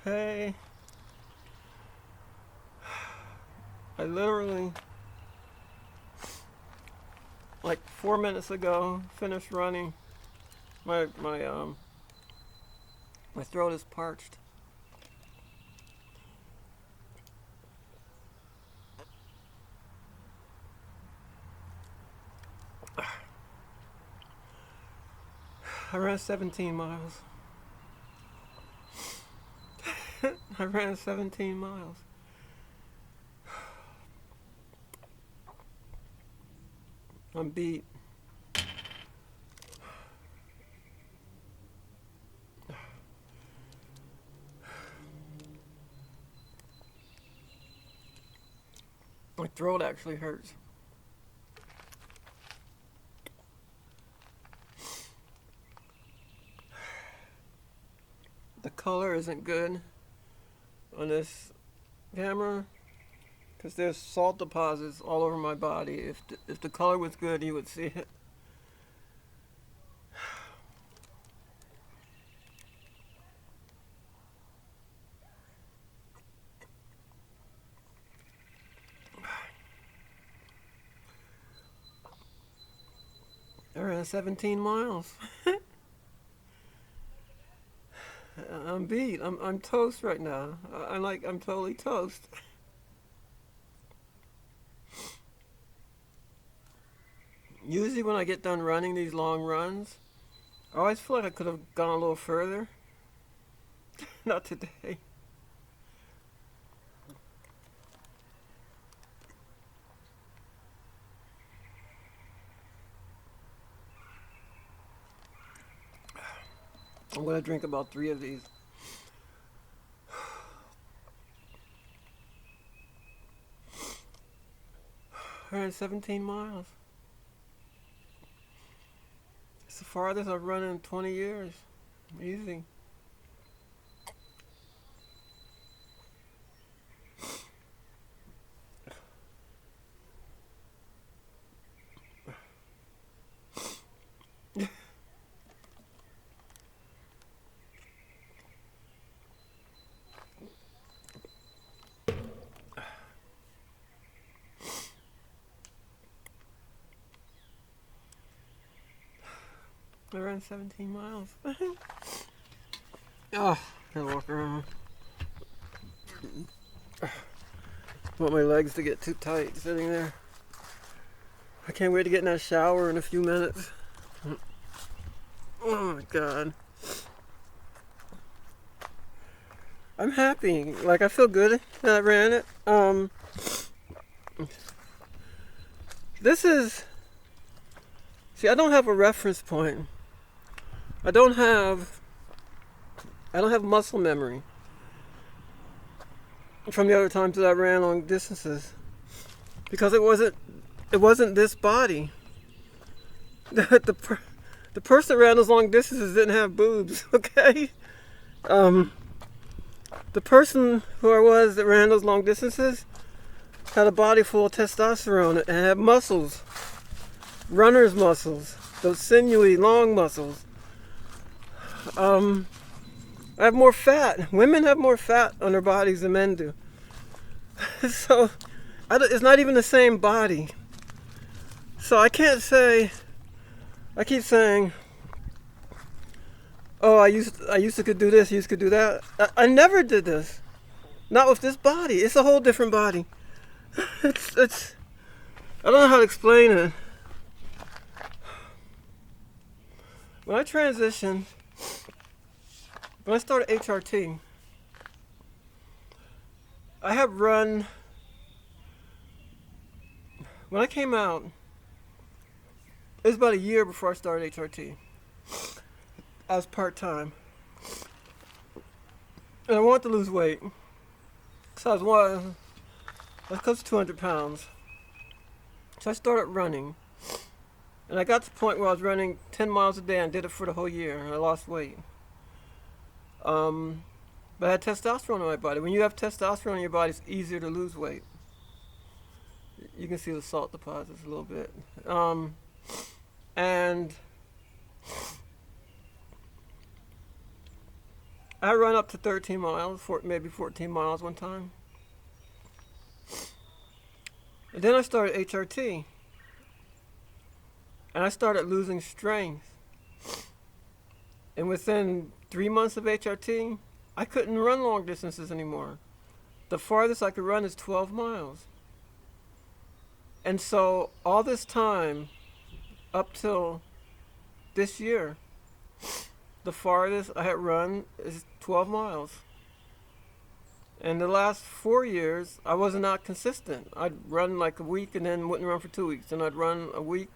Hey, I literally, like 4 minutes ago, finished running. My throat is parched. I ran 17 miles. I ran 17 miles. I'm beat. My throat actually hurts. The color isn't good on this camera because there's salt deposits all over my body. If the color was good, you would see it. I ran 17 miles. I'm beat. I'm toast right now. I'm totally toast. Usually when I get done running these long runs, I always feel like I could have gone a little further. Not today. I'm gonna drink about 3 of these. 117 miles. It's the farthest I've run in 20 years. Easy. I ran 17 miles. Oh, gotta walk around. Want my legs to get too tight sitting there. I can't wait to get in that shower in a few minutes. Oh my god. I'm happy. Like I feel good that I ran it. This is see, I don't have a reference point. I don't have muscle memory from the other times that I ran long distances because it wasn't this body. The person that ran those long distances didn't have boobs. Okay, the person who I was that ran those long distances had a body full of testosterone and had muscles, runner's muscles, those sinewy long muscles. I have more fat. Women have more fat on their bodies than men do. So it's not even the same body. So I can't say. I keep saying, "Oh, I used to could do this. I used to could do that." I never did this. Not with this body. It's a whole different body. It's. I don't know how to explain it. When I transitioned, when I started HRT, I have run. When I came out, it was about a year before I started HRT. I was part time, and I wanted to lose weight. So I was close to 200 pounds. So I started running, and I got to the point where I was running 10 miles a day and did it for the whole year, and I lost weight. But I had testosterone in my body. When you have testosterone in your body, it's easier to lose weight. You can see the salt deposits a little bit. And I run up to 13 miles, maybe 14 miles one time. And then I started HRT, and I started losing strength. And within 3 months of HRT, I couldn't run long distances anymore. The farthest I could run is 12 miles. And so all this time, up till this year, the farthest I had run is 12 miles. And the last 4 years, I was not consistent. I'd run like a week and then wouldn't run for 2 weeks. Then I'd run a week,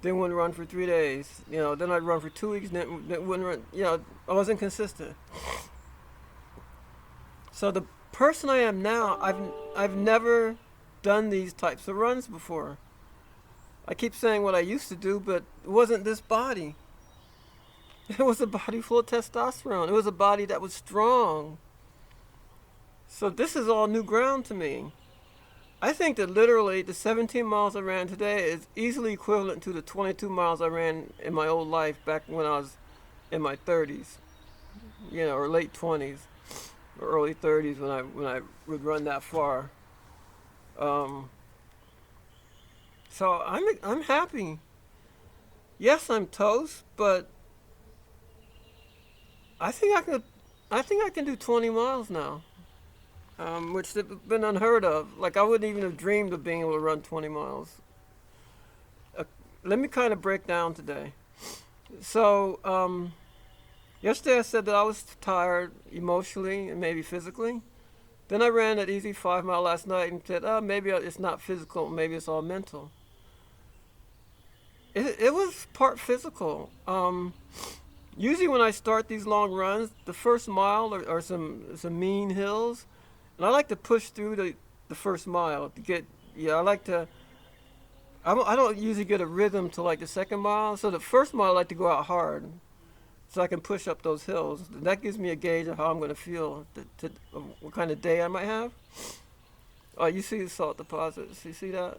then wouldn't run for 3 days. Then I'd run for 2 weeks, then wouldn't run. I wasn't consistent. So the person I am now, I've never done these types of runs before. I keep saying what I used to do, but it wasn't this body. It was a body full of testosterone. It was a body that was strong. So this is all new ground to me. I think that literally the 17 miles I ran today is easily equivalent to the 22 miles I ran in my old life back when I was in my 30s, or late 20s, or early 30s when I would run that far. So I'm happy. Yes, I'm toast, but I think I can do 20 miles now. Which has been unheard of. Like, I wouldn't even have dreamed of being able to run 20 miles. Let me kind of break down today. So, yesterday I said that I was tired emotionally and maybe physically. Then I ran that easy 5 mile last night and said, maybe it's not physical, maybe it's all mental. It was part physical. Usually when I start these long runs, the first mile are some mean hills. And I like to push through the first mile to get, I don't usually get a rhythm till like the second mile. So the first mile I like to go out hard so I can push up those hills. That gives me a gauge of how I'm going to feel, what kind of day I might have. Oh, you see the salt deposits. You see that?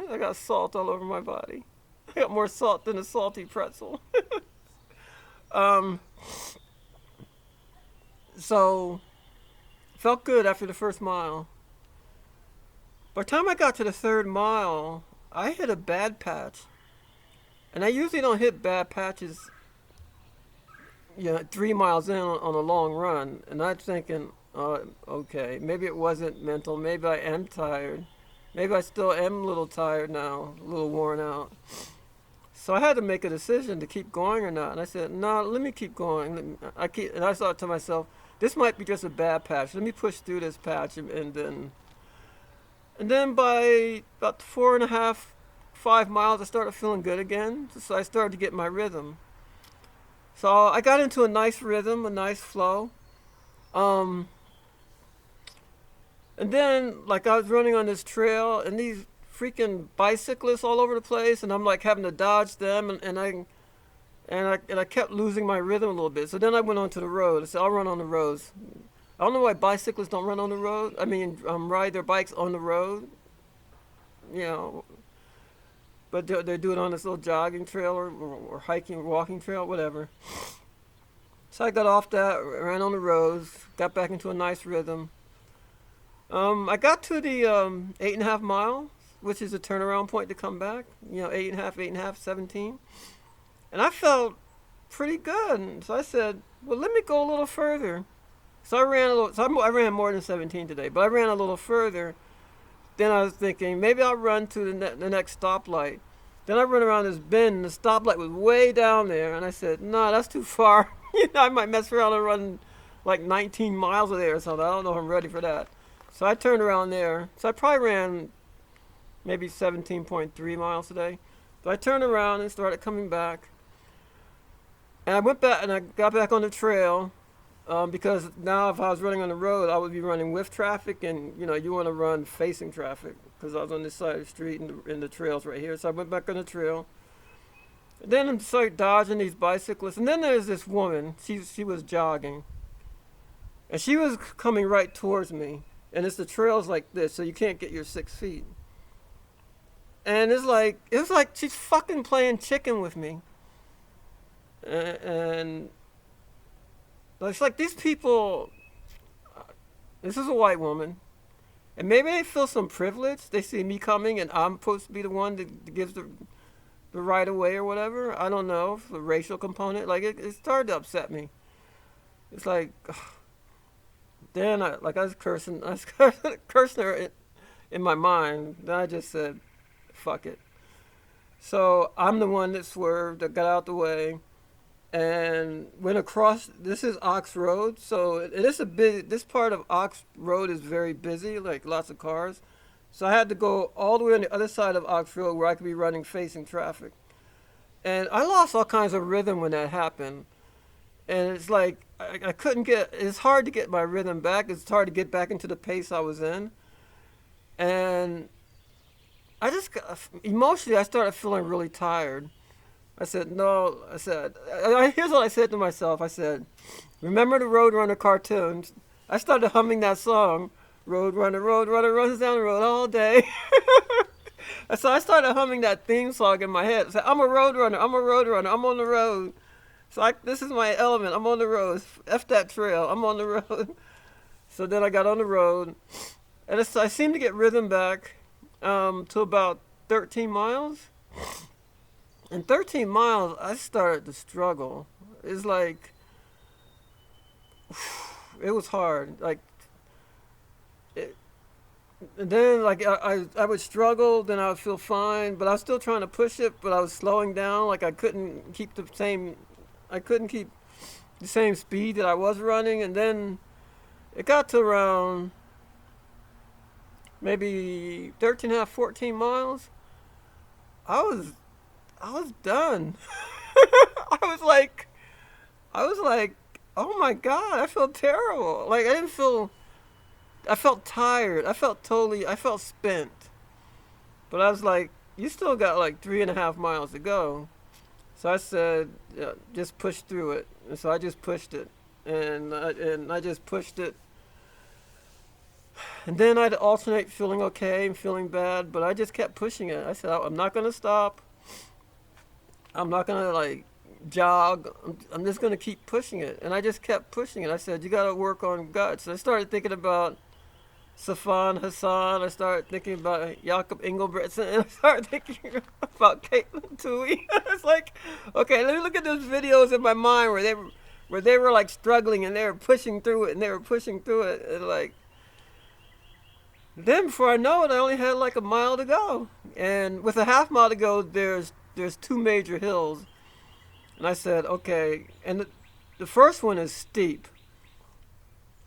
I got salt all over my body. I got more salt than a salty pretzel. So felt good after the first mile. By the time I got to the third mile, I hit a bad patch. And I usually don't hit bad patches 3 miles in on a long run. And I'm thinking, okay, maybe it wasn't mental. Maybe I am tired. Maybe I still am a little tired now, a little worn out. So I had to make a decision to keep going or not. And I said, no, let me keep going. And I thought to myself, this might be just a bad patch. Let me push through this patch and then by about 4.5, 5 miles, I started feeling good again. So I started to get my rhythm. So I got into a nice rhythm, a nice flow. And then, like, I was running on this trail, and these freaking bicyclists all over the place, and I'm like having to dodge them, and I kept losing my rhythm a little bit. So then I went onto the road. I said, I'll run on the roads. I don't know why bicyclists don't run on the road. I mean, ride their bikes on the road. But they do it on this little jogging trail or hiking or walking trail, whatever. So I got off that, ran on the roads, got back into a nice rhythm. I got to the 8.5 mile, which is a turnaround point to come back. 8.5, 17. And I felt pretty good. So I said, well, let me go a little further. So I ran I ran more than 17 today, but I ran a little further. Then I was thinking, maybe I'll run to the next stoplight. Then I run around this bend, and the stoplight was way down there. And I said, no, that's too far. I might mess around and run like 19 miles there or something. I don't know if I'm ready for that. So I turned around there. So I probably ran maybe 17.3 miles today. So I turned around and started coming back. And I went back and I got back on the trail because now if I was running on the road, I would be running with traffic, and you want to run facing traffic because I was on this side of the street and the trail's right here. So I went back on the trail. And then I started dodging these bicyclists. And then there's this woman. She was jogging. And she was coming right towards me. And the trail's like this, so you can't get your 6 feet. And it was like she's fucking playing chicken with me. And It's like these people. This is a white woman, and maybe they feel some privilege. They see me coming, and I'm supposed to be the one that gives the right of way or whatever. I don't know, the racial component. Like it started to upset me. It's like then I was cursing, I was cursing her in my mind. Then I just said, "Fuck it." So I'm the one that swerved, that got out the way, and went across. This is Ox Road, so it is a bit. This part of Ox Road is very busy, like lots of cars. So I had to go all the way on the other side of Ox Road where I could be running facing traffic. And I lost all kinds of rhythm when that happened. And it's like I couldn't get. It's hard to get my rhythm back. It's hard to get back into the pace I was in. And I just emotionally I started feeling really tired. I said no. I said here's what I said to myself. I said, remember the Roadrunner cartoons? I started humming that song. Road runner runs down the road all day. So I started humming that theme song in my head. I said, I'm a road runner. I'm a road runner. I'm on the road. So this is my element. I'm on the road. F that trail. I'm on the road. So then I got on the road, and I seemed to get rhythm back to about 13 miles. And 13 miles, I started to struggle. It's like it was hard. Like it, and then like I would struggle, then I would feel fine, but I was still trying to push it, but I was slowing down. Like I couldn't keep the same speed that I was running, and then it got to around maybe 13 and a half, 14 miles. I was I was done. I was like, oh my god, I felt terrible. Like I felt tired. I felt spent. But I was like, you still got like 3.5 miles to go. So I said, yeah, just push through it. And so I just pushed it, and I just pushed it. And then I'd alternate feeling okay and feeling bad, but I just kept pushing it. I said, I'm not gonna stop. I'm not gonna like jog. I'm just gonna keep pushing it. And I just kept pushing it. I said, you gotta work on guts. I started thinking about Safan Hassan. I started thinking about Jakob Ingelbretson. And I started thinking about Caitlin Tui. It's like, okay, let me look at those videos in my mind where they were like struggling and they were pushing through it and they were pushing through it, and like then before I know it, I only had like a mile to go. And with a half mile to go, there's two major hills. And I said, okay. And the first one is steep.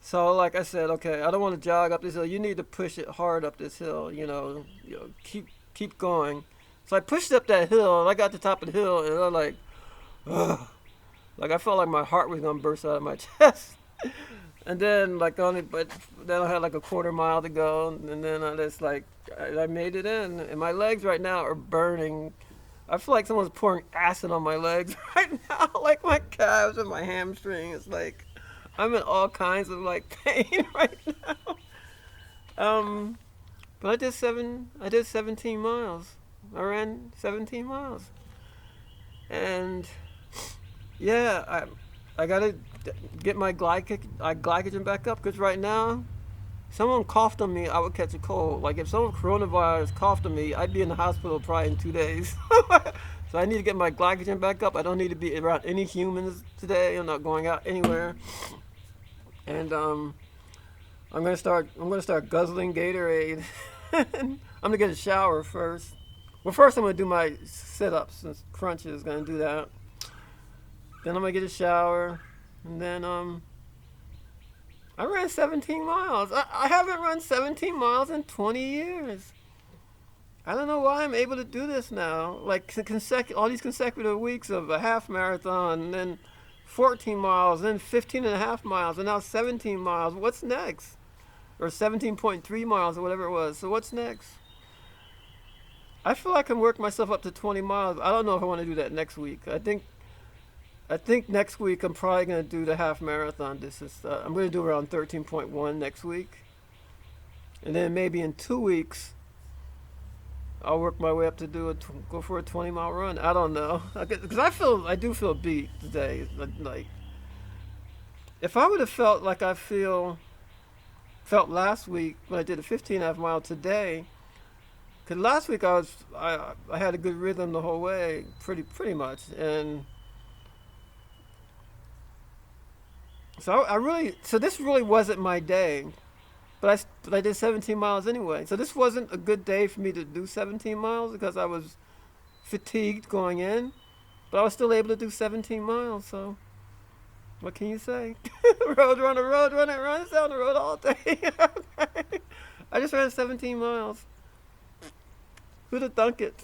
So like I said, okay, I don't want to jog up this hill. You need to push it hard up this hill. Keep going. So I pushed up that hill, and I got to the top of the hill, and I'm like, ugh. Like I felt like my heart was gonna burst out of my chest. And then but then I had like a quarter mile to go, and then I made it in, and my legs right now are burning. I feel like someone's pouring acid on my legs right now, like my calves and my hamstring. It's like I'm in all kinds of like pain right now. But I did 17 miles. I ran 17 miles, and yeah, I gotta get my glycogen back up, because right now, someone coughed on me, I would catch a cold. Like if someone coronavirus coughed on me, I'd be in the hospital probably in 2 days. So I need to get my glycogen back up. I don't need to be around any humans today. I'm not going out anywhere. And I'm gonna start guzzling Gatorade. I'm gonna get a shower first. Well, first I'm gonna do my sit-ups, since Crunch is gonna do that. Then I'm gonna get a shower, and then I ran 17 miles. I haven't run 17 miles in 20 years. I don't know why I'm able to do this now. Like all these consecutive weeks of a half marathon, and then 14 miles, then 15 and a half miles, and now 17 miles. What's next? Or 17.3 miles, or whatever it was. So what's next? I feel I can work myself up to 20 miles. I don't know if I want to do that next week. I think next week I'm probably going to do the half marathon distance. I'm going to do around 13.1 next week. And then maybe in 2 weeks, I'll work my way up to go for a 20-mile run. I don't know. Because I do feel beat today. Like, if I would have felt like felt last week when I did a 15.5 mile today, because last week I had a good rhythm the whole way, pretty much, and so this really wasn't my day, but I did 17 miles anyway. So this wasn't a good day for me to do 17 miles because I was fatigued going in, but I was still able to do 17 miles. So what can you say? Road runner, runs down the road all day. I just ran 17 miles. Who'd have thunk it?